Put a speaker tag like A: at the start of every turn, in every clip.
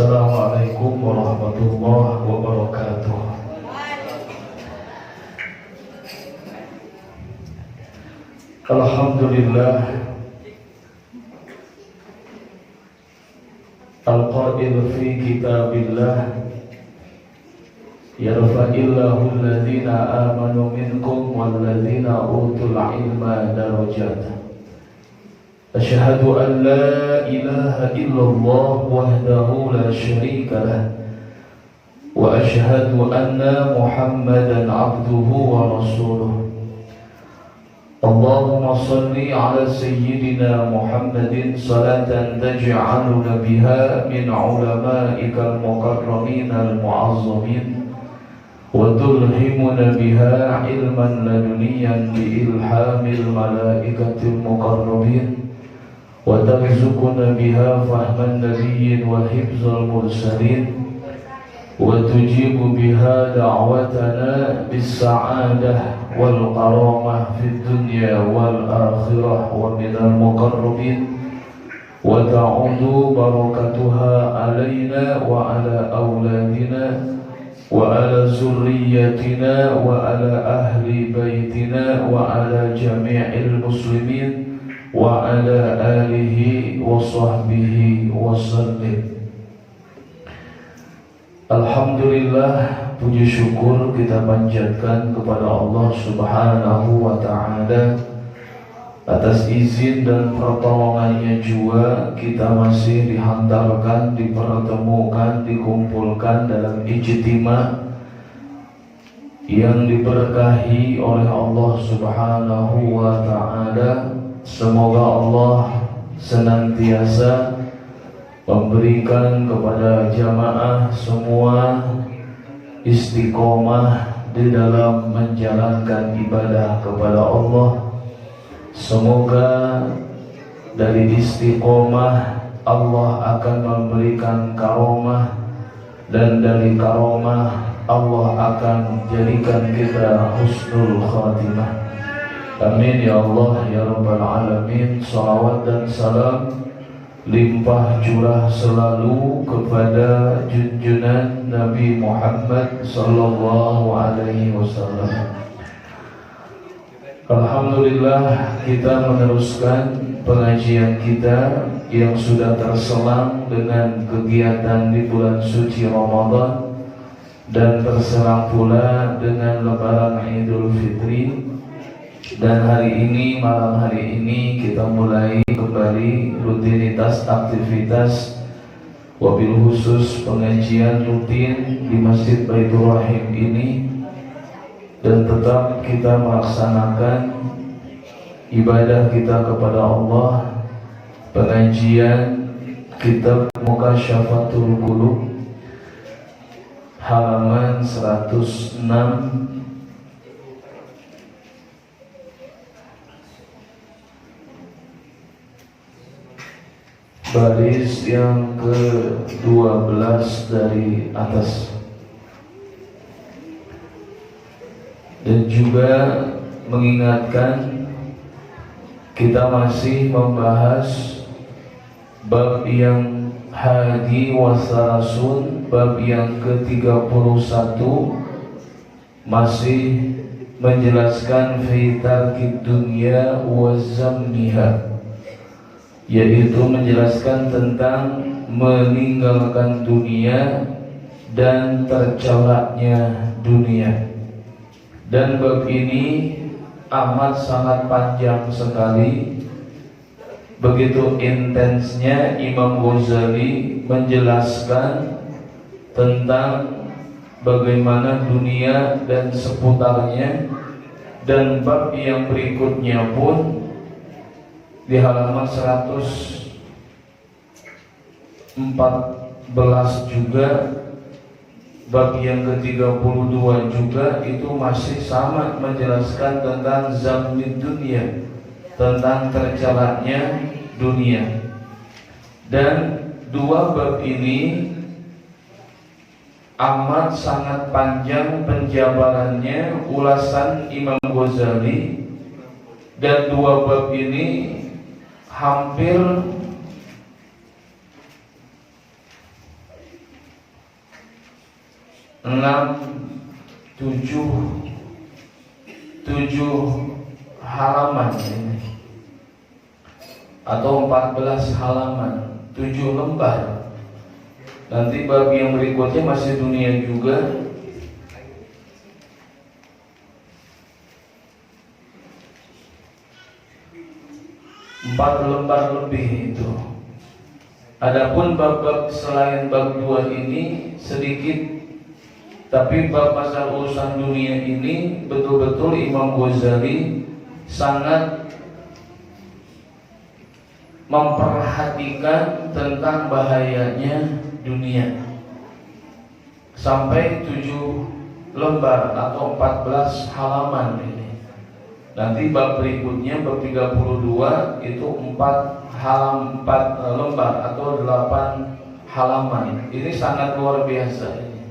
A: Assalamualaikum warahmatullahi wabarakatuh. Alhamdulillah Al-Qa'il fi kitabillah Yarfa'illahu alladhina amanu minkum walladhina utul ilma darajat. Asyhadu an la ilaha illallah wahdahu la syarika lah wa asyhadu anna Muhammadan abduhu wa rasuluh. Allahumma salli ala sayyidina Muhammadin salatan taj'aluna biha min ulama'ikal mukarramin al-mu'azzamin wa tulhimuna biha ilman laduniyan bi ilhamil malaikatil mukarrabin wa tarzuquna biha fahman nabiyyin wa hifzal mursalin wa tujibu biha da'watana bis sa'adah wal karamah fid dunya wal akhirah wa minal muqarrabin wa ta'udu barakatuha alaina wa ala auladina wa ala zurriyyatina wa ala ahli baitina wa ala jami'il muslimin wa ala alihi wa sahbihi wa sallim. Alhamdulillah, puji syukur kita panjatkan kepada Allah Subhanahu wa ta'ala atas izin dan pertolongannya juga kita masih dihantarkan, dipertemukan, dikumpulkan dalam ijtima yang diberkahi oleh Allah Subhanahu wa ta'ala. Semoga Allah senantiasa memberikan kepada jamaah semua istiqomah di dalam menjalankan ibadah kepada Allah. Semoga dari istiqomah Allah akan memberikan karomah, dan dari karomah Allah akan jadikan kita husnul khatimah. Amin ya Allah ya Rabbal Alamin. Salawat dan salam limpah curah selalu kepada junjungan Nabi Muhammad sallallahu alaihi wasallam. Alhamdulillah, kita meneruskan pengajian kita yang sudah terselang dengan kegiatan di bulan suci Ramadan dan terselang pula dengan lebaran Idul Fitri. Dan hari ini, malam hari ini kita mulai kembali rutinitas aktivitas, wabil khusus pengajian rutin di Masjid Baitur Rahim ini, dan tetap kita melaksanakan ibadah kita kepada Allah. Pengajian kitab Mukasyafatul Qulub halaman 106 baris yang ke-12 dari atas. Dan juga mengingatkan kita masih membahas bab yang hadi wasarasun, bab yang ke-31, masih menjelaskan fi tarkid dunya wa zammiha, yaitu menjelaskan tentang meninggalkan dunia dan tercelaknya dunia. Dan bab ini amat sangat panjang sekali. Begitu intensnya Imam Ghazali menjelaskan tentang bagaimana dunia dan seputarnya. Dan bab yang berikutnya pun di halaman 114 juga, bab yang ke-32 juga itu masih sama menjelaskan tentang zamid dunia, tentang tercelaknya dunia. Dan dua bab ini amat sangat panjang penjabarannya, ulasan Imam Ghazali, dan dua bab ini hampir 6, 7 halaman ini, atau 14 halaman, 7 lembar. Nanti bab yang berikutnya masih dunia juga. Empat lembar lebih itu. Adapun bab-bab selain bab 2 ini sedikit, tapi bab masalah urusan dunia ini betul-betul Imam Ghazali sangat memperhatikan tentang bahayanya dunia. Sampai 7 lembar atau 14 halaman ini. Nanti bab berikutnya bab 32 itu 4 lembar atau 8 halaman. Ini sangat luar biasa ini.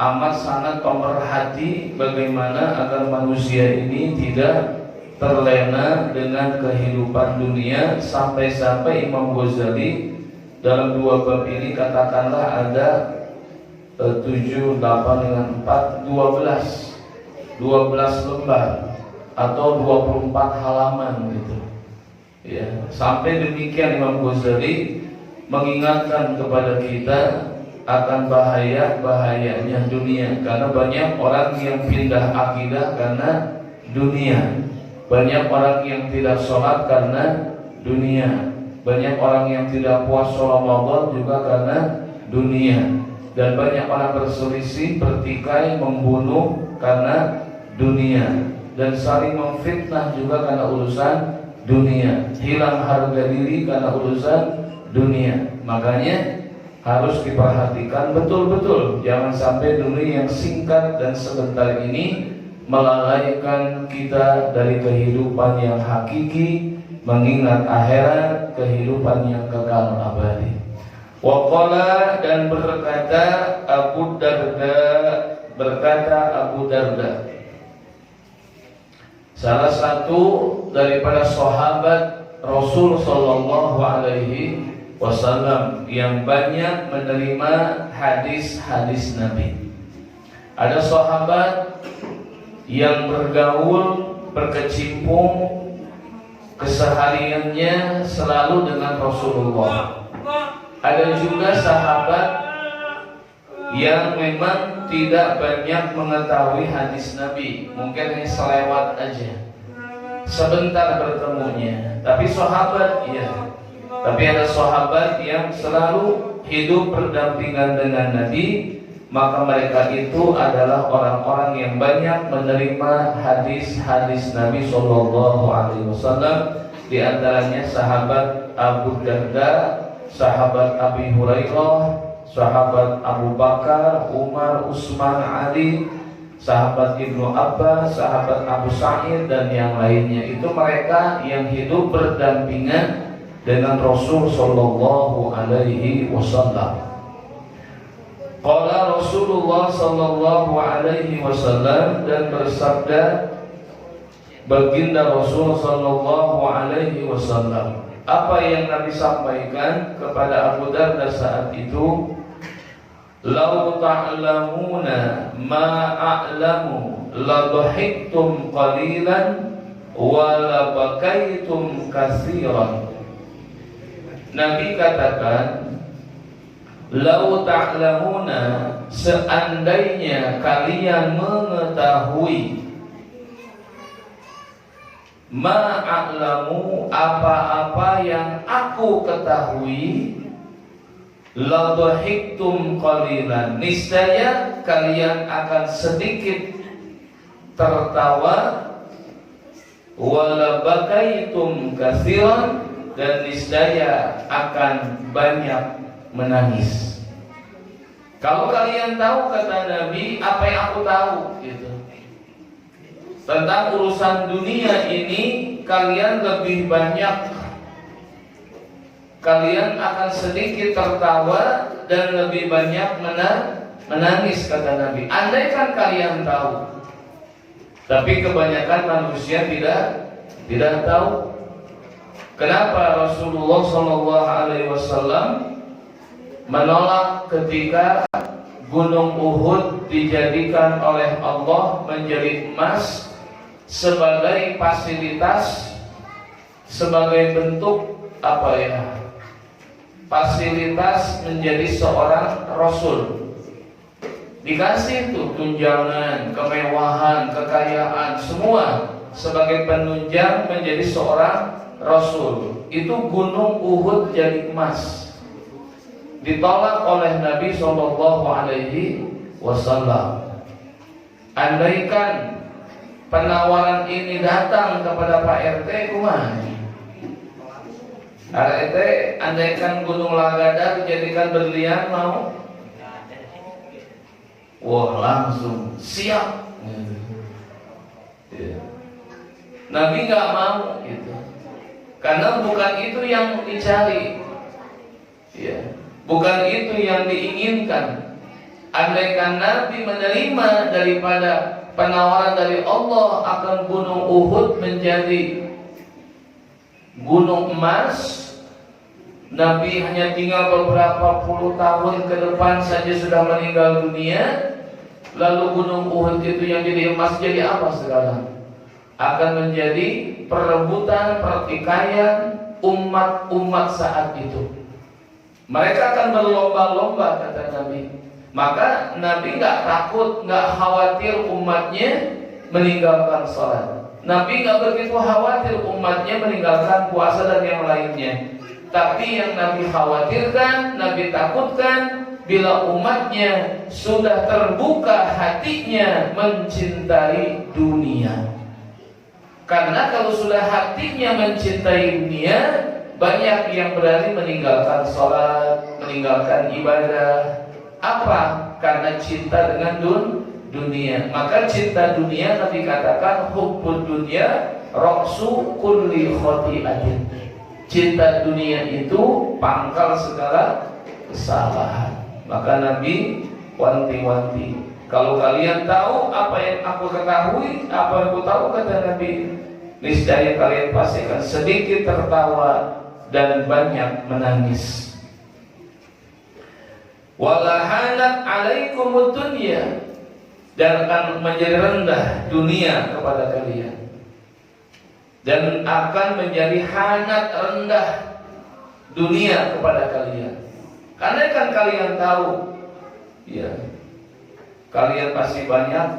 A: Amat sangat pemerhati bagaimana agar manusia ini tidak terlena dengan kehidupan dunia, sampai-sampai Imam Ghazali dalam 2 bab ini katakanlah ada 7, 8 dengan 4, 12 lembar atau 24 halaman gitu. Ya, sampai demikian Imam Ghazali mengingatkan kepada kita akan bahayanya dunia, karena banyak orang yang pindah akidah karena dunia. Banyak orang yang tidak sholat karena dunia. Banyak orang yang tidak puasa Ramadan juga karena dunia. Dan banyak orang berselisih, bertikai, membunuh karena dunia. Dan saling memfitnah juga karena urusan dunia. Hilang harga diri karena urusan dunia. Makanya harus diperhatikan betul-betul. Jangan sampai dunia yang singkat dan sebentar ini melalaikan kita dari kehidupan yang hakiki, mengingat akhirat, kehidupan yang kekal abadi. Waqala, dan berkata Abu Darda, salah satu daripada sahabat Rasul sallallahu alaihi wasallam yang banyak menerima hadis-hadis Nabi. Ada sahabat yang bergaul, berkecimpung kesehariannya selalu dengan Rasulullah. Ada juga sahabat yang memang tidak banyak mengetahui hadis Nabi, mungkin hanya selewat aja, sebentar bertemunya. Tapi sahabat, ya. Tapi ada sahabat yang selalu hidup berdampingan dengan Nabi, maka mereka itu adalah orang-orang yang banyak menerima hadis-hadis Nabi Shallallahu Alaihi Wasallam. Di antaranya sahabat Abu Darda, sahabat Abi Hurairah, sahabat Abu Bakar, Umar, Utsman, Ali, sahabat Ibnu Abbas, sahabat Abu Sa'id, dan yang lainnya. Itu mereka yang hidup berdampingan dengan Rasul sallallahu alaihi wasallam. Qala Rasulullah sallallahu alaihi wasallam, dan bersabda baginda Rasul sallallahu alaihi wasallam. Apa yang Nabi sampaikan kepada Abu Darda saat itu? Lau ta'lamuna ma a'lamu la dhahiktum qalilan wa la bakaitum katsiran. Nabi katakan, lau ta'lamuna, seandainya kalian mengetahui, ma'a'lamu, apa-apa yang aku ketahui, la dhahiktum qalilan, niscaya kalian akan sedikit tertawa, wala bakaitum katsiran, dan niscaya akan banyak menangis. Kalau kalian tahu, kata Nabi, apa yang aku tahu gitu, tentang urusan dunia ini, kalian lebih banyak, kalian akan sedikit tertawa dan lebih banyak menangis, kata Nabi. Andaikan kalian tahu. Tapi kebanyakan manusia tidak tahu. Kenapa Rasulullah SAW menolak ketika Gunung Uhud dijadikan oleh Allah menjadi emas sebagai fasilitas, sebagai bentuk apa ya? Fasilitas menjadi seorang rasul. Dikasih tuh tunjangan, kemewahan, kekayaan, semua sebagai penunjang menjadi seorang rasul. Itu Gunung Uhud jadi emas. Ditolak oleh Nabi Shallallahu Alaihi Wasallam. Andaikan penawaran ini datang kepada Pak RT, kumaha? RT, andaikan Gunung Lagada dijadikan berlian, mau? Wah, langsung siap. Nabi nggak mau gitu, karena bukan itu yang dicari. Ya. Bukan itu yang diinginkan. Andaikan Nabi menerima daripada penawaran dari Allah akan Gunung Uhud menjadi gunung emas, Nabi hanya tinggal beberapa puluh tahun ke depan saja sudah meninggal dunia. Lalu Gunung Uhud itu yang jadi emas jadi apa sekarang? Akan menjadi perebutan, pertikaian umat-umat saat itu. Mereka akan berlomba-lomba, kata Nabi. Maka Nabi nggak takut, nggak khawatir umatnya meninggalkan sholat. Nabi nggak begitu khawatir umatnya meninggalkan puasa dan yang lainnya. Tapi yang Nabi khawatirkan, Nabi takutkan bila umatnya sudah terbuka hatinya mencintai dunia. Karena kalau sudah hatinya mencintai dunia, banyak yang berani meninggalkan sholat, meninggalkan ibadah. Apa? Karena cinta dengan dunia. Maka cinta dunia Nabi katakan hubbud dunya ra'su kulli khati'atin. Cinta dunia itu pangkal segala kesalahan. Maka Nabi wanti-wanti, kalau kalian tahu apa yang aku ketahui, apa yang aku tahu, kata Nabi, niscaya kalian pasti akan sedikit tertawa dan banyak menangis. Walahanat alaikumud dunya, dan akan menjadi rendah dunia kepada kalian, dan akan menjadi hangat rendah dunia kepada kalian. Karena kan kalian tahu, ya, kalian pasti banyak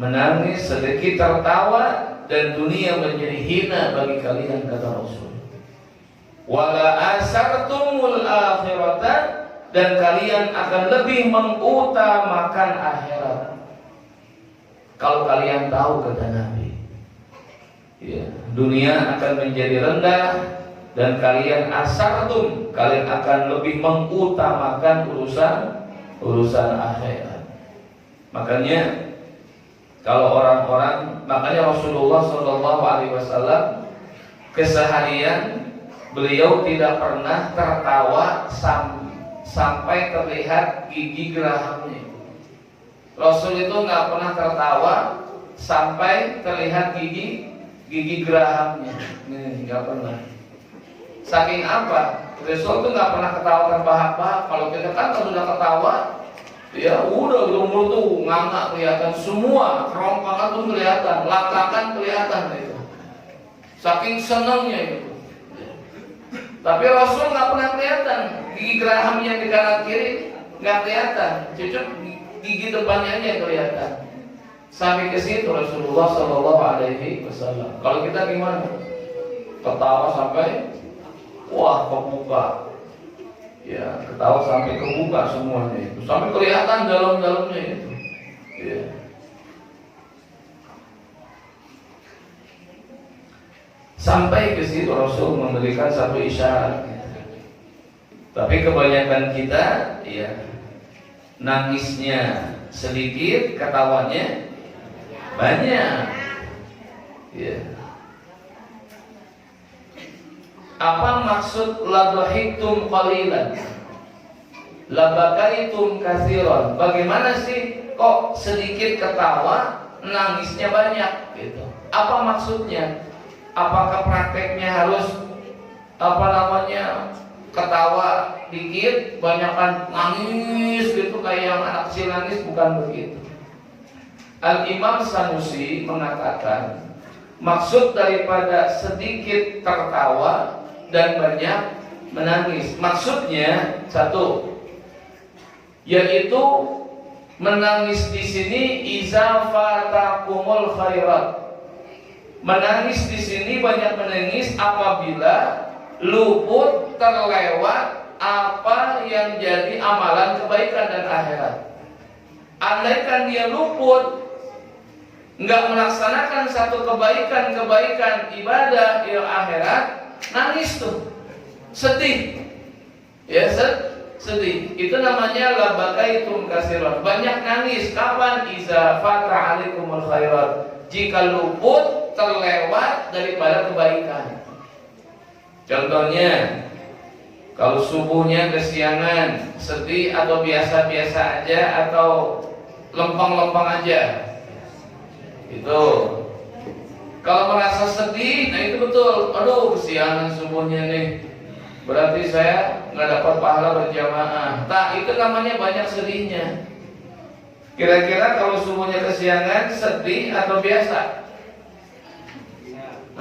A: menangis, sedikit tertawa, dan dunia menjadi hina bagi kalian, kata Rasul. Wala asartumul akhirata, dan kalian akan lebih mengutamakan akhirat. Kalau kalian tahu, kata Nabi, ya, dunia akan menjadi rendah, dan kalian asartum, kalian akan lebih mengutamakan urusan akhirat. Makanya kalau orang-orang, makanya Rasulullah SAW keseharian beliau tidak pernah tertawa sampai terlihat gigi gerahamnya. Rasul itu nggak pernah tertawa sampai terlihat gigi gerahamnya. Nggak pernah. Saking apa? Rasul itu nggak pernah ketawa terbahak-bahak. Kalau kita kan kalau sudah ketawa, ya udah mulut tuh nganga kelihatan, semua kerongkongan tuh kelihatan, latakan kelihatan itu. Saking senangnya itu. Tapi Rasul nggak pernah kelihatan gigi geraham yang di kanan kiri, nggak kelihatan, cukup gigi depannya aja yang kelihatan. Sampai ke situ Rasulullah SAW. Kalau kita gimana? Ketawa sampai wah kebuka, ya ketawa sampai kebuka semuanya itu, sampai kelihatan dalam-dalamnya itu. Ya. Sampai ke situ Rasul memberikan satu isyarat. Tapi kebanyakan kita, ya, nangisnya sedikit, ketawanya banyak. Ya. Apa maksud ladhahiktum qalilan labakaitum katsiran? Bagaimana sih kok sedikit ketawa, nangisnya banyak gitu? Apa maksudnya? Apakah prakteknya harus ketawa dikit, banyakan nangis gitu kayak yang anak kecil nangis, bukan begitu. Al-Imam Sanusi mengatakan maksud daripada sedikit tertawa dan banyak menangis, maksudnya satu, yaitu menangis di sini iza fatakumul khairat. Menangis di sini banyak menangis apabila luput terlewat apa yang jadi amalan kebaikan dan akhirat. Andaikan dia luput, nggak melaksanakan satu kebaikan ibadah di akhirat, nangis tuh, sedih, ya sedih. Itu namanya labakaitum kasiran, banyak nangis. Kapan? Iza fatra alaikumul khairat, jika luput terlewat daripada kebaikan. Contohnya, kalau subuhnya kesiangan, sedih atau biasa-biasa aja atau lempeng-lempeng aja. Itu kalau merasa sedih, nah itu betul. Aduh, kesiangan subuhnya nih, berarti saya nggak dapat pahala berjamaah. Tak, itu namanya banyak sedihnya. Kira-kira kalau subuhnya kesiangan, sedih atau biasa?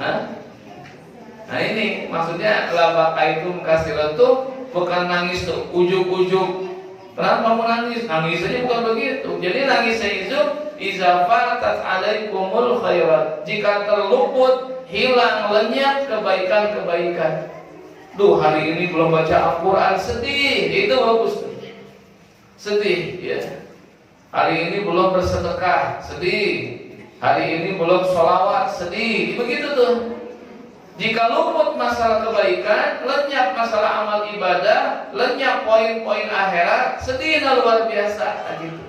A: Hah? Nah ini maksudnya labakaitum kasiran tuh bukan nangis tuh ujuk-ujuk. Kenapa mau nangis? Nangis aja bukan begitu. Jadi nangisnya itu iza fatat alaikumul khairat, jika terluput, hilang, lenyap kebaikan-kebaikan. Duh, hari ini belum baca Al-Quran, sedih. Itu bagus tuh. Sedih ya. Hari ini belum bersedekah, sedih. Hari ini belum sholawat, sedih. Begitu tuh. Jika luput masalah kebaikan, lenyap masalah amal ibadah, lenyap poin-poin akhirat, sedih luar biasa gitu.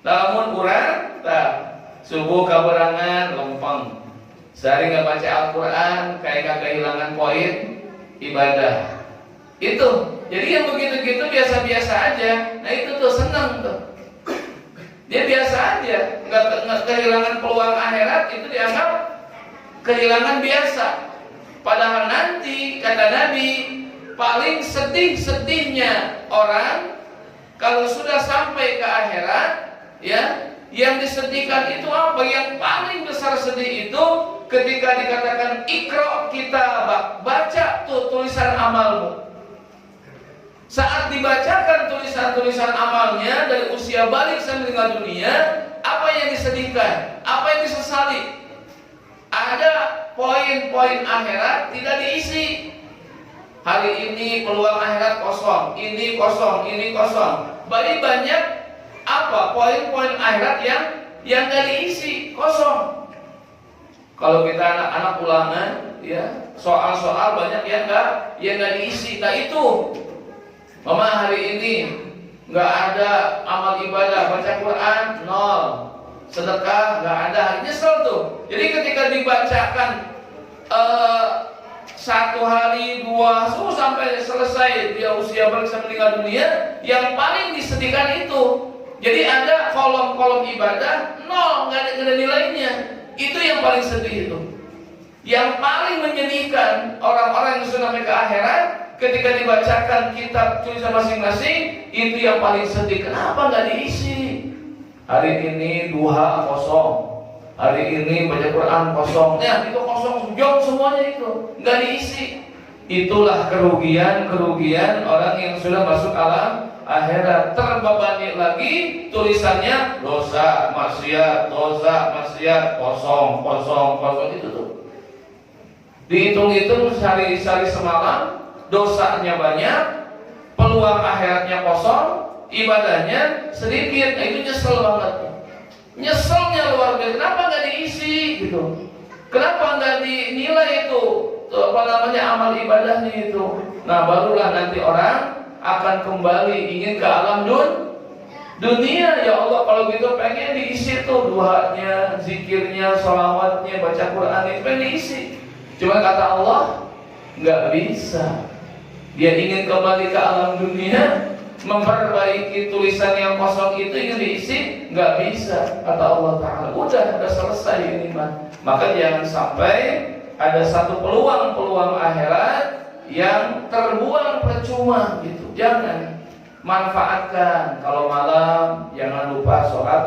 A: Namun urang, subuh kaberangan, lempeng. Sehari nggak baca Al-Quran, kayak kehilangan poin ibadah. Itu. Jadi yang begitu-gitu biasa-biasa aja. Nah itu tuh senang tuh. Dia biasa aja, nggak kehilangan peluang akhirat, itu dianggap kehilangan biasa. Padahal nanti kata Nabi, paling sedih-sedihnya orang kalau sudah sampai ke akhirat, ya, yang disedihkan itu apa? Yang paling besar sedih itu ketika dikatakan ikra kitabak, baca tuh tulisan amalmu. Saat dibacakan tulisan-tulisan amalnya dari usia balik sampai meninggal dunia, apa yang disedihkan? Apa yang disesali? Ada poin-poin akhirat tidak diisi. Hari ini peluang akhirat kosong, ini kosong, ini kosong. Bagi banyak apa? Poin-poin akhirat yang tidak diisi, kosong. Kalau kita anak-anak ulangan, ya, soal-soal banyak yang nggak diisi. Nah itu. Mama hari ini nggak ada amal ibadah, baca Quran nol, sedekah nggak ada, nyesel tuh. Jadi ketika dibacakan satu hari dua, sampai selesai dia usia balik sampai meninggal dunia, yang paling disedihkan itu. Jadi ada kolom-kolom ibadah nol, nggak ada nilainya. Itu yang paling sedih itu. Yang paling menyedihkan orang-orang yang sudah sampai ke akhirat, ketika dibacakan kitab tulisan masing-masing, itu yang paling sedih. Kenapa nggak diisi? Hari ini duha kosong, hari ini baca Quran kosong. Ya itu kosong, jauh semuanya itu nggak diisi. Itulah kerugian orang yang sudah masuk alam akhirat. Terbebani lagi tulisannya dosa, maksiat, kosong itu tuh. Dihitung-hitung sehari semalam, dosanya banyak, peluang akhiratnya kosong, ibadahnya sedikit. Nah, itu nyesel banget. Nyeselnya luar biasa. Kenapa nggak diisi gitu? Kenapa nggak dinilai itu? Amal ibadahnya itu. Nah, barulah nanti orang akan kembali ingin ke alam dunia. Ya Allah, kalau gitu pengen diisi tuh duhanya, zikirnya, sholawatnya, baca Quran itu pengen diisi. Cuma kata Allah, nggak bisa. Dia ingin kembali ke alam dunia, memperbaiki tulisan yang kosong itu ingin diisi, nggak bisa. Kata Allah Ta'ala, udah selesai ini mah. Maka jangan sampai ada satu peluang akhirat yang terbuang percuma gitu. Jangan, manfaatkan. Kalau malam jangan lupa sholat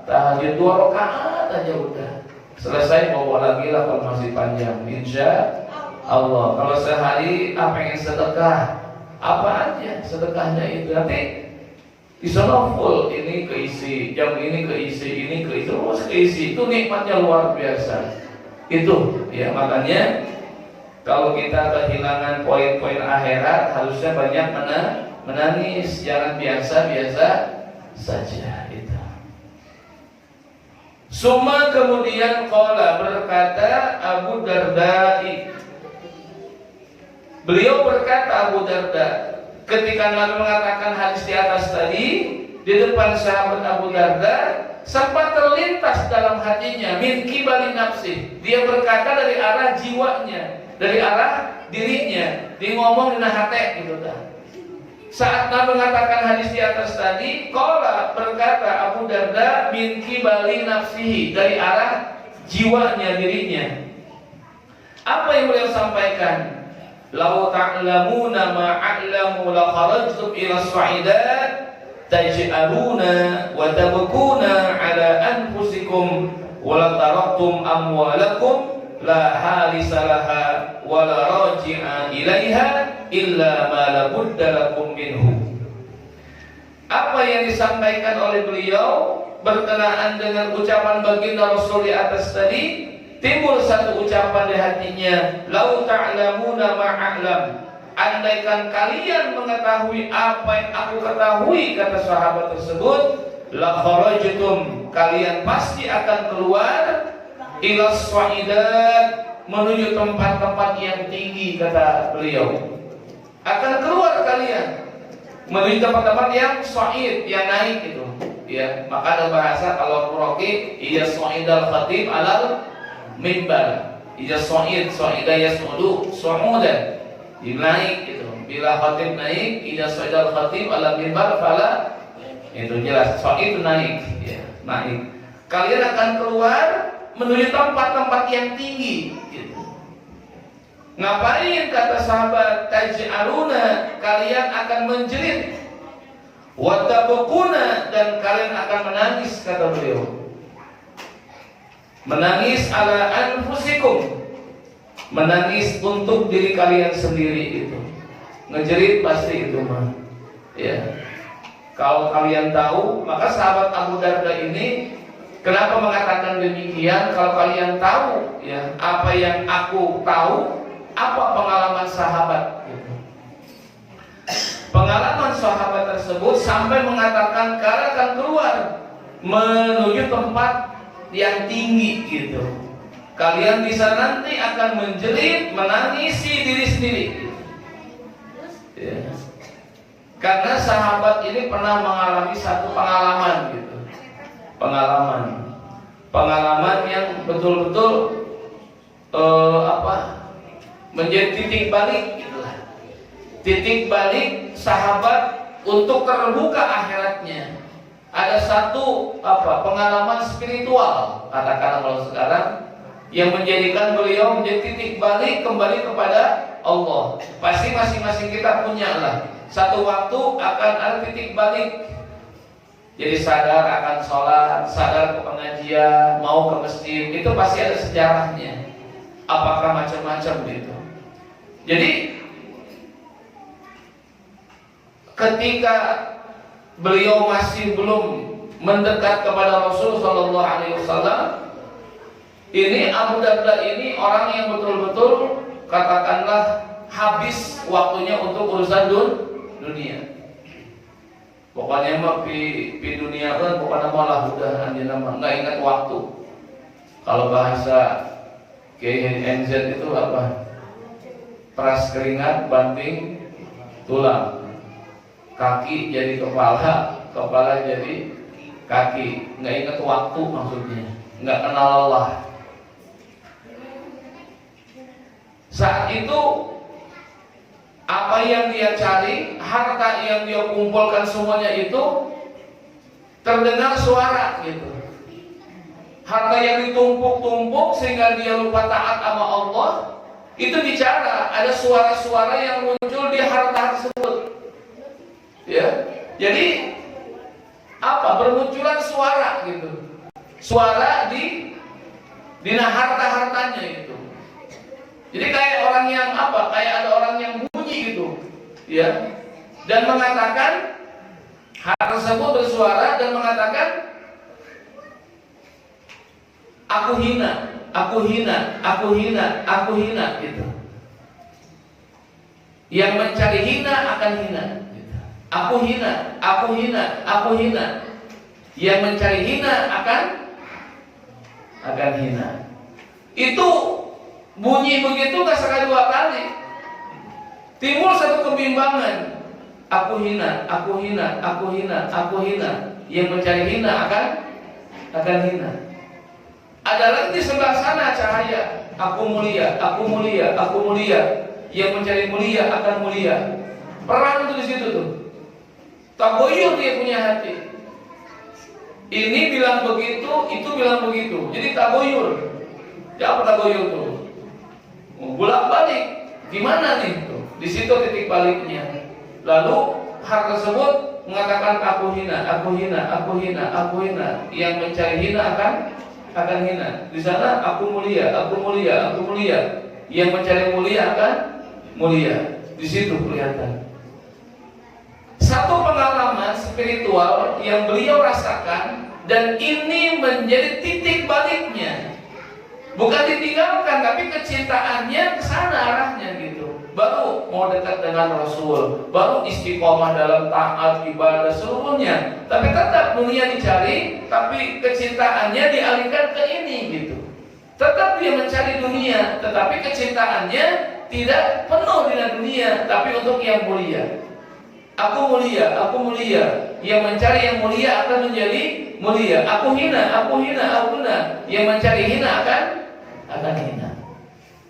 A: tahajud 2 rakaat aja udah. Selesai bawa lagi lah kalau masih panjang. Insya Allah. Kalau sehari pengen sedekah, apa aja sedekahnya itu. Nanti di sana full, ini keisi, jam ini keisi, ini keisi, terus keisi. Itu nikmatnya luar biasa. Itu ya, makanya kalau kita kehilangan poin-poin akhirat, harusnya banyak menangis, jangan biasa-biasa saja itu. Summa kemudian qala, berkata Abu Darda. Beliau berkata, Abu Darda, ketika Nabi mengatakan hadis di atas tadi, di depan sahabat Abu Darda, sempat terlintas dalam hatinya min qibali nafsi. Dia berkata dari arah jiwanya, dari arah dirinya. Dia ngomong di hati gitu dah. Saat Nabi mengatakan hadis di atas tadi, qala, berkata Abu Darda min qibali nafsihi, dari arah jiwanya, dirinya. Apa yang beliau sampaikan? Lau ta'lamuna ma a'lamu la kharajtum ila as-sa'idat taj'aluna wa tabkuna ala anfusikum wa la taraktum amwalakum la halisalaha wa la raji'a ilaiha illa ma la budda lakum minhu. Apa yang disampaikan oleh beliau berkenaan dengan ucapan baginda Rasul di atas tadi, timbul satu ucapan di hatinya, lau ta'lamuna ma'a'lam, andaikan kalian mengetahui apa yang aku ketahui, kata sahabat tersebut, la kharajtum, kalian pasti akan keluar ila swa'idat, menuju tempat-tempat yang tinggi, kata beliau. Akan keluar kalian menuju tempat-tempat yang swa'id, yang naik itu. Ya, maka ada bahasa kalau Qur'ani, iya swa'idal khatib alal mimbar, ija so'id, so'ida yas'udu, so'udan, naik gitu. Bila khatib naik, ija so'idal khatib ala mimbar fala, itu jelas, so'id naik ya, naik. Kalian akan keluar menuju tempat-tempat yang tinggi gitu. Ngapain, kata sahabat, taj'aluna, kalian akan menjerit, wa tabkuna, dan kalian akan menangis, kata beliau. Menangis ala anfusikum, menangis untuk diri kalian sendiri itu. Ngejerit pasti itu mah. Ya. Kalau kalian tahu, maka sahabat Abu Darda ini kenapa mengatakan demikian? Kalau kalian tahu ya apa yang aku tahu, apa pengalaman sahabat gitu. Pengalaman sahabat tersebut sampai mengatakan kalian akan keluar menuju tempat yang tinggi gitu. Kalian bisa nanti akan menjerit, menangisi diri sendiri ya. Karena sahabat ini pernah mengalami satu pengalaman gitu. Pengalaman yang betul-betul menjadi titik balik gitulah. Titik balik sahabat untuk terbuka akhiratnya. Ada satu pengalaman spiritual, katakanlah kalau sekarang, yang menjadikan beliau menjadi titik balik kembali kepada Allah. Pasti masing-masing kita punya lah. Satu waktu akan ada titik balik. Jadi sadar akan sholat, sadar ke pengajian, mau ke masjid, itu pasti ada sejarahnya. Apakah macam-macam gitu. Jadi ketika beliau masih belum mendekat kepada Rasul Shallallahu Alaihi Wasallam, ini Abu Darda ini orang yang betul-betul katakanlah habis waktunya untuk urusan dunia. Pokoknya mah di dunia kan pokoknya malah udah anjir nama nggak ingat waktu. Kalau bahasa KNZ itu apa? Peras keringat banting tulang. Kaki jadi kepala, kepala jadi kaki. Nggak ingat waktu maksudnya, nggak kenal Allah. Saat itu apa yang dia cari, harta yang dia kumpulkan semuanya itu terdengar suara gitu. Harta yang ditumpuk-tumpuk sehingga dia lupa taat sama Allah, itu bicara, ada suara-suara yang muncul di harta tersebut. Ya, jadi apa? Bermunculan suara gitu. Suara di harta-hartanya itu. Jadi kayak orang yang apa? Kayak ada orang yang bunyi gitu, ya. Dan mengatakan hal tersebut bersuara dan mengatakan aku hina, aku hina, aku hina, aku hina gitu. Yang mencari hina akan hina gitu. Aku hina, aku hina, aku hina. Yang mencari hina akan hina. Itu bunyi begitu gak sekali dua kali. Timbul satu kebimbangan. Aku hina, aku hina, aku hina, aku hina. Yang mencari hina akan hina. Ada lagi di sebelah sana cahaya. Aku mulia, aku mulia, aku mulia. Yang mencari mulia akan mulia. Perang itu di situ tuh. Tagoyur dia punya hati. Ini bilang begitu, itu bilang begitu. Jadi tagoyur. Ya apa tagoyur tuh? Bolak balik. Gimana nih tuh? Di situ titik baliknya. Lalu hal tersebut mengatakan aku hina, aku hina, aku hina, aku hina. Yang mencari hina akan hina. Di sana aku mulia, aku mulia, aku mulia. Yang mencari mulia akan mulia. Di situ kelihatan. Satu pengalaman spiritual yang beliau rasakan dan ini menjadi titik baliknya. Bukan ditinggalkan, tapi kecintaannya ke sana arahnya gitu. Baru mau dekat dengan Rasul, baru istiqomah dalam taat, ibadah seluruhnya. Tapi tetap dunia dicari, tapi kecintaannya dialihkan ke ini gitu. Tetap dia mencari dunia, tetapi kecintaannya tidak penuh dengan dunia, tapi untuk yang mulia. Aku mulia, aku mulia. Yang mencari yang mulia akan menjadi mulia. Aku hina, aku hina, aku hina. Yang mencari hina akan hina.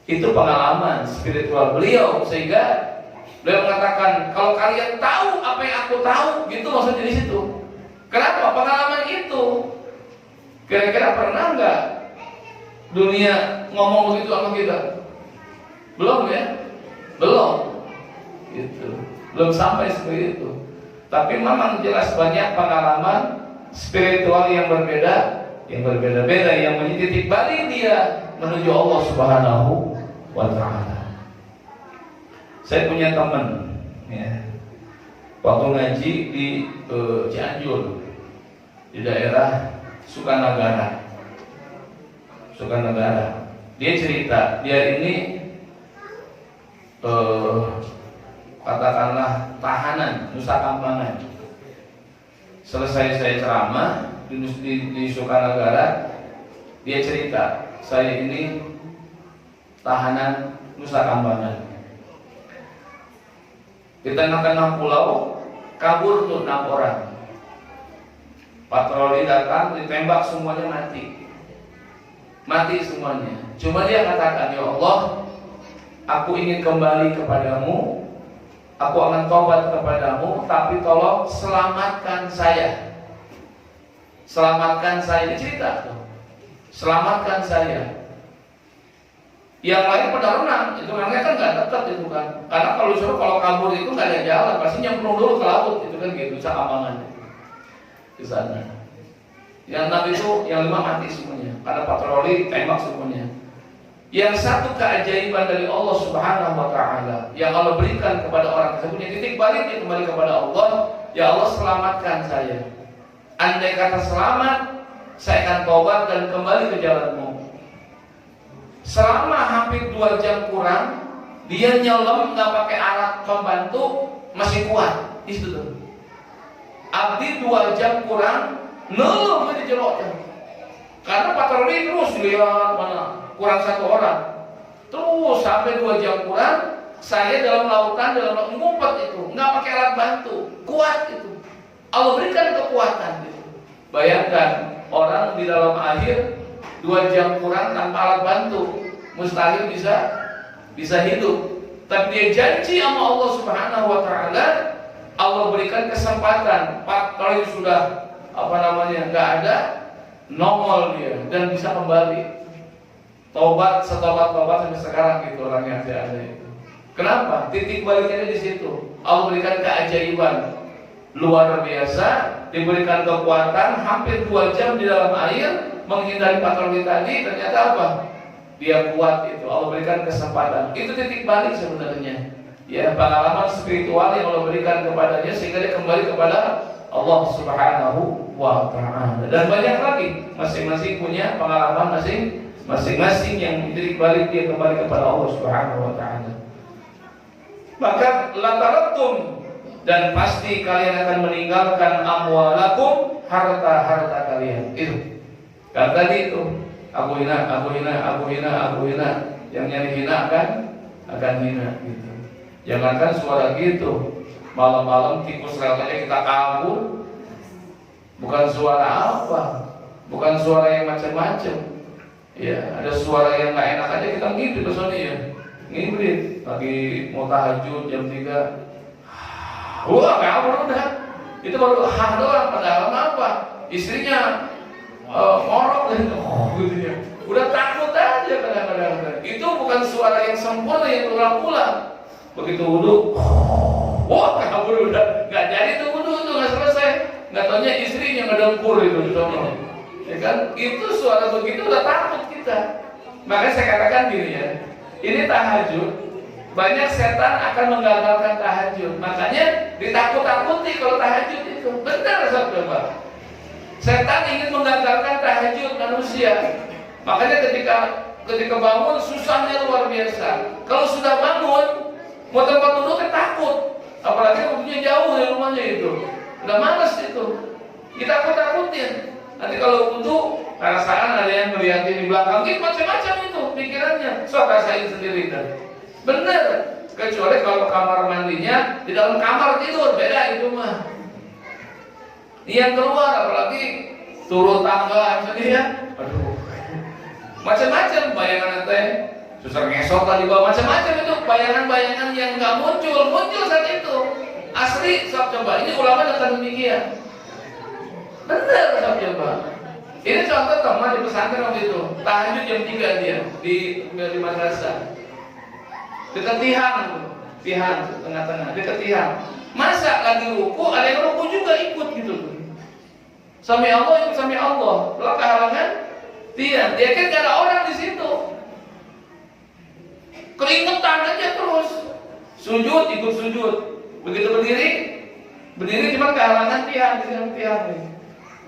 A: Itu pengalaman spiritual beliau, sehingga beliau mengatakan kalau kalian tahu apa yang aku tahu, gitu maksudnya di situ. Kenapa? Pengalaman itu. Kira-kira pernah nggak dunia ngomong begitu sama kita? Belum ya? Belum. Gitu. Belum sampai seperti itu. Tapi memang jelas banyak pengalaman spiritual yang berbeda-beda yang menjadi titik balik dia menuju Allah Subhanahu wa Ta'ala. Saya punya teman ya, waktu ngaji di Cianjur, di daerah Sukanagara. Dia cerita, dia ini katakanlah tahanan Nusa Kambangan. Selesai saya ceramah di Sukanagara, dia cerita, saya ini tahanan Nusa Kambangan. Di tengah-tengah pulau kabur tuh 6 orang. Patroli datang, ditembak semuanya mati semuanya. Cuma dia katakan, ya Allah, aku ingin kembali kepadamu. Aku akan taubat kepadamu, tapi tolong selamatkan saya. Selamatkan saya. Ini cerita tuh. Selamatkan saya. Yang lain pada renang, itu renangnya kan nggak dekat itu kan. Karena kalau kabur itu nggak ada jalan, pasti nyemplung dulu ke laut, itu kan gitu, Kambangan di sana. Yang 6 itu, yang 5 mati semuanya, karena patroli tembak semuanya. Yang satu keajaiban dari Allah Subhanahu wa Ta'ala yang Allah berikan kepada orang tersebut, titik baliknya kembali kepada Allah. Ya Allah, selamatkan saya. Andai kata selamat, saya akan taubat dan kembali ke jalanmu. Selama hampir 2 jam kurang, dia nyelam nggak pakai alat pembantu, masih kuat. Itu tuh. Abdi 2 jam kurang, ngeluh di jeroknya. Karena patroli terus lihat mana kurang 1 orang. Terus sampai 2 jam kurang, saya dalam lautan, ngumpet itu, nggak pakai alat bantu, kuat itu. Allah berikan kekuatan gitu. Bayangkan orang di dalam air 2 jam kurang tanpa alat bantu, mustahil bisa hidup. Tapi dia janji sama Allah Subhanahu wa Ta'ala, Allah berikan kesempatan. Kalau sudah nggak ada, nongol dia dan bisa kembali. Tobat setobat-tobat sampai sekarang gitu orangnya ada itu. Kenapa? Titik baliknya di situ. Allah berikan keajaiban luar biasa, diberikan kekuatan hampir 2 jam di dalam air menghindari patroli tadi, ternyata apa? Dia kuat itu. Allah berikan kesempatan. Itu titik balik sebenarnya. Ya, pengalaman spiritual yang Allah berikan kepadanya sehingga dia kembali kepada Allah Subhanahu wa taala. Dan banyak lagi, masing-masing punya pengalaman masing-masing yang titik balik dia kembali kepada Allah Subhanahu wa taala. Maka latarattum, dan pasti kalian akan meninggalkan amwalakum, harta-harta kalian. Itu. Kan tadi itu, aku hina. Yang nyari hina akan hina gitu. Jangankan suara gitu, malam-malam tikus lewatnya kita kabur. Bukan suara apa, bukan suara yang macam-macam. Ya, ada suara yang nggak enak aja kita ngibrit kesana ya. Ngibrit lagi mau tahajud jam 3. Wah, kabur udah. Itu baru doang, padahal apa? Istrinya ngorok gitu ya. Udah takut aja kadang-kadang. Itu bukan suara yang sempurna yang berulang-ulang. Begitu wudu, wah kabur udah. Nggak jadi tuh wudu tuh, nggak selesai. Nggak taunya istrinya ngedengkur itu sama. Ya kan? Itu suara begitu udah takut kita. Makanya saya katakan gini ya. Ini tahajud, banyak setan akan menggagalkan tahajud. Makanya ditakut-takuti kalau tahajud itu. Benar coba. Setan ingin menggagalkan tahajud manusia. Makanya ketika bangun susahnya luar biasa. Kalau sudah bangun, mau tempat duduknya takut. Apalagi waktunya jauh dari rumahnya itu. Udah malas itu. Kita takut-takutin. Nanti kalau wudu, perasaan ada yang ngeliatin di belakang, gitu macam-macam itu pikirannya. So rasain sendiri kan. Bener. Kecuali kalau kamar mandinya di dalam kamar tidur, beda itu mah. Yang keluar apalagi turun tangga misalnya ya. Aduh. Macam-macam bayangan teh. Susah ngesot tadi bawa macam-macam itu bayangan-bayangan yang nggak muncul saat itu. Asli, sok coba. Ini ulama datang demikian. Benar, sok coba. Ini contoh teman di pesantren waktu itu. Tahajud jam 3 dia di madrasah. Dekat Tihan, tengah-tengah, dekat Tihan. Masa lagi ruku, ada yang ruku juga ikut gitu. Sami Allah ikut sami Allah. Kalau kehalangan, Tihan. Dia kan gak ada orang di situ. Keringetan aja terus. Sujud, ikut sujud. Begitu berdiri cuma kehalangan Tihan.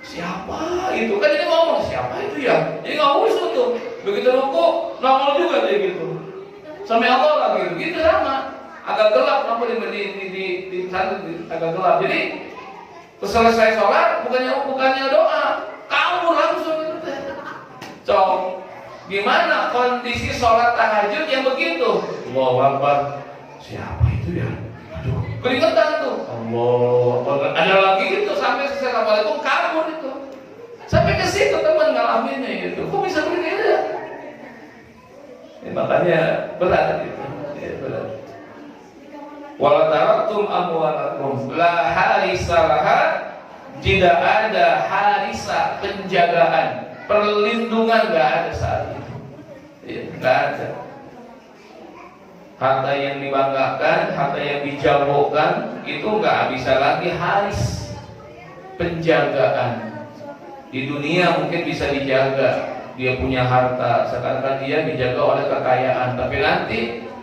A: Siapa itu? Kan ini ngomong, siapa itu ya? Jadi nggak usah tuh. Begitu ruku, nongol juga dia gitu. Sampai Allah lagi gitu sama. Agak gelap, nampak di sana agak gelap. Jadi selesai sholat, bukannya doa, kabur langsung itu. So, gimana kondisi sholat tahajud yang begitu? Allahu Akbar. Siapa itu ya? Aduh, keringetan tuh. Allah, ada lagi gitu sampai selesai Assalamualaikum kabur itu. Sampai ke situ teman ngalaminnya itu. Kok bisa begini ya? Makanya berat itu. Ya, berat. Wala taraktum amwalakum la harisalaha, tidak ada harisa, penjagaan, perlindungan nggak ada saat itu. Ya, nggak ada. Harta yang dibanggakan, harta yang dijagokan itu nggak bisa lagi haris, penjagaan. Di dunia mungkin bisa dijaga, dia punya harta, seakan-akan dia dijaga oleh kekayaan, tapi nanti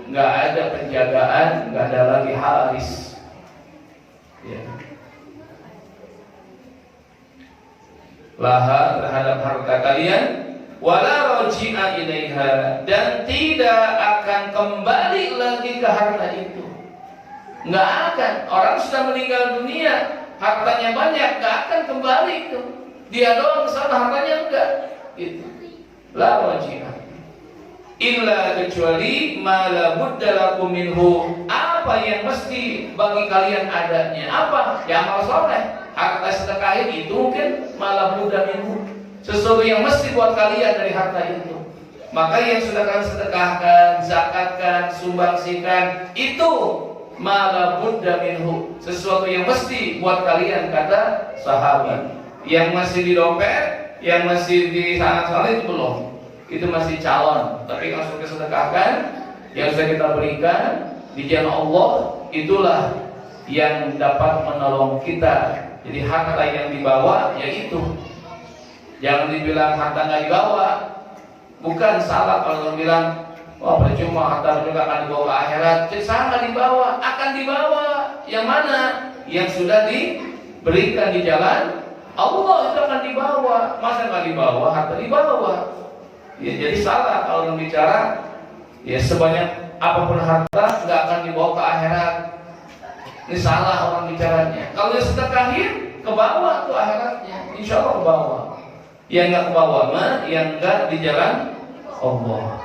A: nggak ada penjagaan, nggak ada lagi haris. Ya. Laha terhadap harta kalian, wala roji'a ilaiha, dan tidak akan kembali lagi ke harta itu. Nggak akan. Orang sudah meninggal dunia, hartanya banyak, nggak akan kembali itu. Dia doang kesana, hartanya enggak. Itu. La roji'a. Illa kecuali ma la budda lakum minhu, apa yang mesti bagi kalian adanya. Apa? Ya amal soleh. Harta sedekah itu mungkin ma la budda minhu, sesuatu yang mesti buat kalian dari harta itu. Maka yang sudah kalian sedekahkan, zakatkan, sumbangsikan, itu ma la budda minhu, sesuatu yang mesti buat kalian, kata sahabat. Yang masih di dompet, yang masih di sana-sana itu belum. itu masih calon, tapi langsung disedekahkan yang sudah kita berikan di jalan Allah, itulah yang dapat menolong kita. Jadi harta yang dibawa yaitu, jangan dibilang harta nggak dibawa. Bukan, salah kalau bilang wah percuma harta juga akan dibawa ke akhirat. Salah, dibawa, akan dibawa. Yang mana? Yang sudah diberikan di jalan Allah itu akan dibawa. Masa nggak dibawa? Harta dibawa. Ya, jadi salah kalau bicara ya sebanyak apapun harta nggak akan dibawa ke akhirat. Ini salah orang bicaranya. Kalau dia sedekahin, ke bawah tuh akhiratnya, insya Allah ke bawah. Yang nggak ke bawah mah, yang nggak di jalan Allah.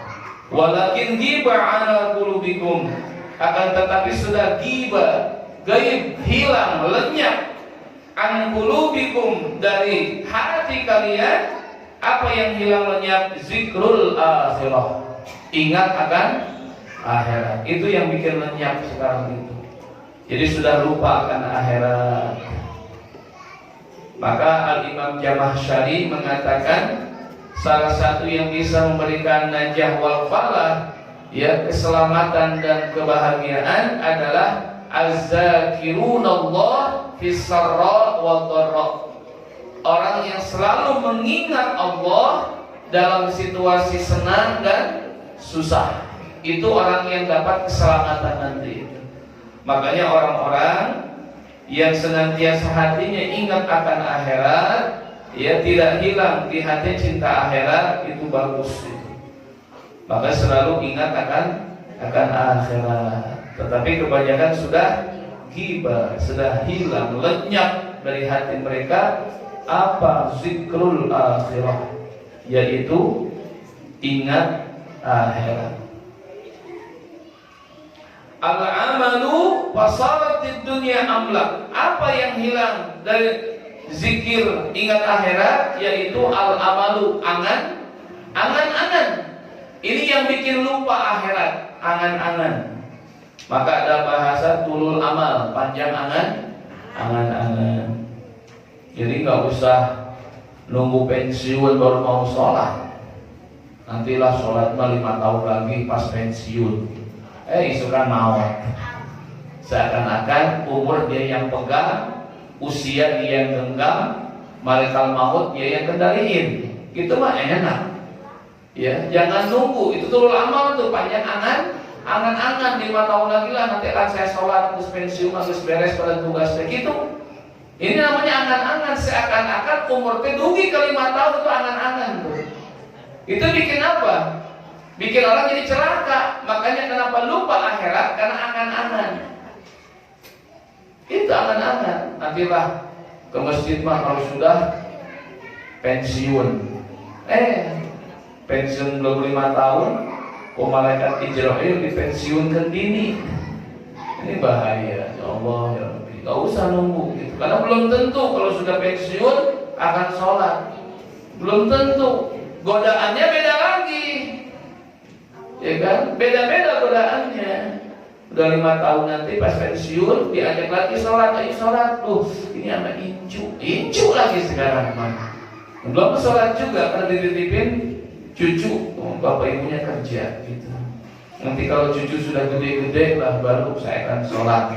A: Walakin ghibah ala qulubikum, akan tetapi sudah ghibah, gaib, hilang, lenyap, an qulubikum, dari hati kalian. Apa yang hilang lenyap? Zikrul akhirah, ingat akan akhirat. Itu yang bikin lenyap sekarang itu. Jadi sudah lupa akan akhirat. Maka Al-Imam Jamahsyari mengatakan salah satu yang bisa memberikan najah wal falah, ya, keselamatan dan kebahagiaan adalah az-zakirunallah fis sarra wad dharra. Orang yang selalu mengingat Allah dalam situasi senang dan susah, itu orang yang dapat keselamatan nanti. Makanya orang-orang yang senantiasa hatinya ingat akan akhirat, ya, tidak hilang di hati cinta akhirat, itu bagus itu. Maka selalu ingat akan akhirat. Tetapi kebanyakan sudah ghibah, sudah hilang, lenyap dari hati mereka apa? Zikrul akhirah, yaitu ingat akhirat. Al-amalu fasaratid dunya amlak. Apa yang hilang dari zikir ingat akhirat? Yaitu al-amalu, angan-angan. Ini yang bikin lupa akhirat, angan-angan. Maka ada bahasa tulul amal, panjang angan-angan. Jadi nggak usah nunggu pensiun baru mau sholat. Nantilah sholat 5 tahun lagi pas pensiun. Isukan maut. Seakan-akan umur dia yang pegang, usia dia yang genggam, malaikat maut dia yang kendaliin. Gitu mah enak. Ya, jangan nunggu. Itu tulul amal tuh, panjang angan-angan 5 tahun lagi lah nanti akan saya sholat, terus pensiun, terus beres pada tugasnya gitu. Ini namanya angan-angan. Seakan-akan umur teh dugi ke 5 tahun itu angan-angan tuh. Itu bikin apa? Bikin orang jadi celaka. Makanya kenapa lupa akhirat? Karena angan-angan. Itu angan-angan. Nantilah ke masjid mah kalau sudah pensiun. Pensiun belum 5 tahun, malaikat Israil dipensiunkan dini. Ini bahaya. Ya Allah, ya Rabbi, gak usah nunggu gitu. Karena belum tentu kalau sudah pensiun akan sholat. Belum tentu. Godaannya beda lagi, ya kan? Beda-beda godaannya. Udah 5 tahun nanti pas pensiun diajak lagi sholat, ayo sholat. Ini sama incu lagi sekarang mah. Belum sholat juga karena dititipin cucu, bapak ibunya kerja gitu. Nanti kalau cucu sudah gede-gede lah baru saya akan sholat.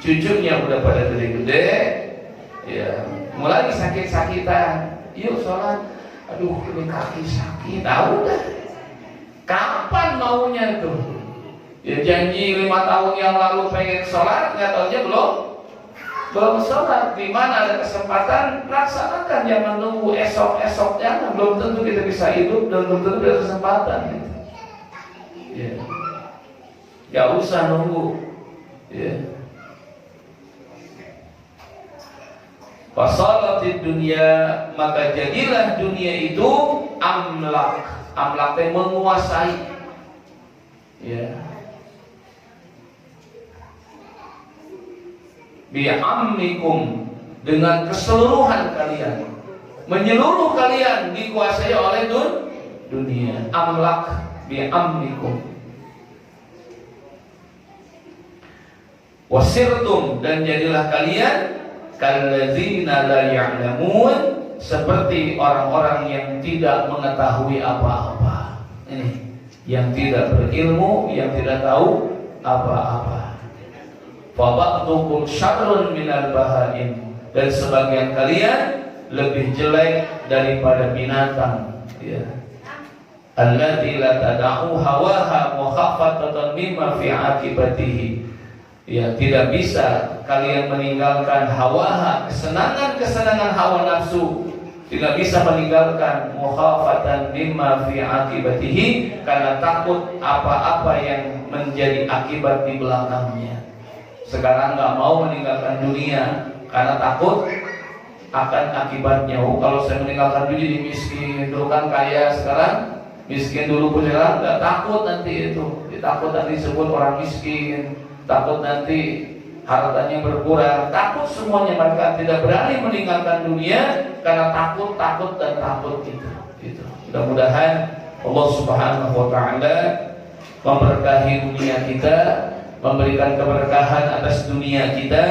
A: Cucunya udah pada gede-gede, ya mulai sakit-sakitan, yuk sholat. Aduh, ini kaki sakit. Udah. Kapan maunya tuh? Ya janji 5 tahun yang lalu pengen sholat, nggak taunya belum sholat. Di mana ada kesempatan laksanakan, jangan nunggu esok jangan. Belum tentu kita bisa hidup dan belum tentu ada kesempatan. Gitu. Ya, nggak usah nunggu. Ya. Fasalatid dunia, maka jadilah dunia itu amlak. Amlak yang menguasai. Ya. Bi'ammikum, dengan keseluruhan kalian. Menyeluruh kalian dikuasai oleh dunia. Amlak bi'ammikum. Wasirtum, dan jadilah kalian kalladzina la ya'lamun, seperti orang-orang yang tidak mengetahui apa-apa. Ini yang tidak berilmu, yang tidak tahu apa-apa. Fa ba'dukum syarrun minal bahaim, dan sebagian kalian lebih jelek daripada binatang, ya. Allati la tada'u hawaha mukhaffatan mimma fi akibatihi. Ya, tidak bisa kalian meninggalkan hawaha, kesenangan-kesenangan hawa nafsu. Tidak bisa meninggalkan mukhafatan mimma fi akibatihi, karena takut apa-apa yang menjadi akibat di belakangnya. Sekarang nggak mau meninggalkan dunia karena takut akan akibatnya. Oh, kalau saya meninggalkan dunia jadi miskin, dulu kan kaya, sekarang miskin, dulu punya, nggak takut nanti itu. Takut nanti disebut orang miskin, takut nanti hartanya berkurang, takut semuanya. Mereka tidak berani meninggalkan dunia karena takut itu. Mudah-mudahan Allah Subhanahu wa taala memberkahi dunia kita, memberikan keberkahan atas dunia kita.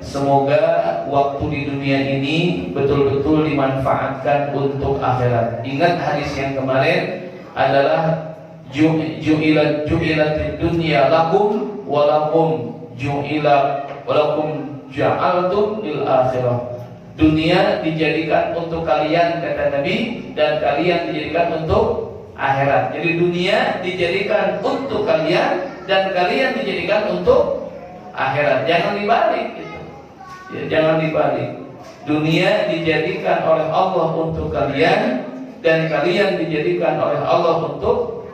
A: Semoga waktu di dunia ini betul-betul dimanfaatkan untuk akhirat. Ingat hadis yang kemarin adalah ju'ilatid dunya lakum walakum walakum ja'altum lil akhirah. Dunia dijadikan untuk kalian, kata Nabi, dan kalian dijadikan untuk akhirat. Jadi dunia dijadikan untuk kalian dan kalian dijadikan untuk akhirat. Jangan dibalik gitu. Ya, jangan dibalik. Dunia dijadikan oleh Allah untuk kalian dan kalian dijadikan oleh Allah untuk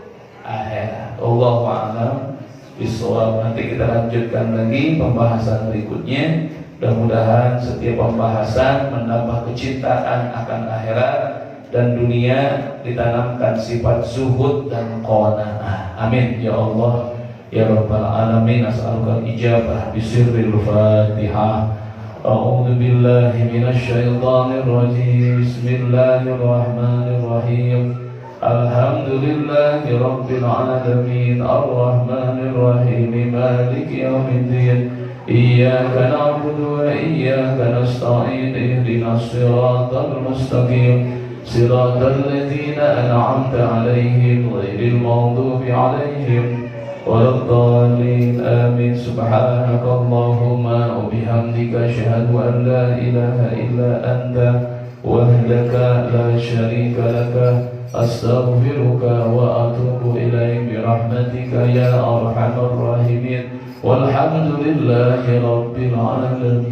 A: akhirat. Allahu a'lam bishawab. Nanti kita lanjutkan lagi pembahasan berikutnya. Mudah-mudahan setiap pembahasan menambah kecintaan akan akhirat dan dunia, ditanamkan sifat zuhud dan qanaah. Amin ya Allah ya rabbal alamin. As'aluka al-ijabah bisirril Fatihah. A'udzu billahi minasy syaithanir rajim. Bismillahirrahmanirrahim. Alhamdulillahi rabbil alamin. Ar-rahmanir rahim. Maliki yaumiddin. Iyyaka na'budu wa iyyaka nasta'in. Ihdinas siratal mustaqim. Siratal ladzina an'amta 'alaihim ghairil maghdubi 'alaihim waladdallin. Amin. Subhanakallahumma wa bihamdika asyhadu an la ilaha illa anta wahdaka la syarika laka astaghfiruka wa atubu ilaik birahmatika ya arhamar rahimin. Walhamdulillahi rabbil alamin.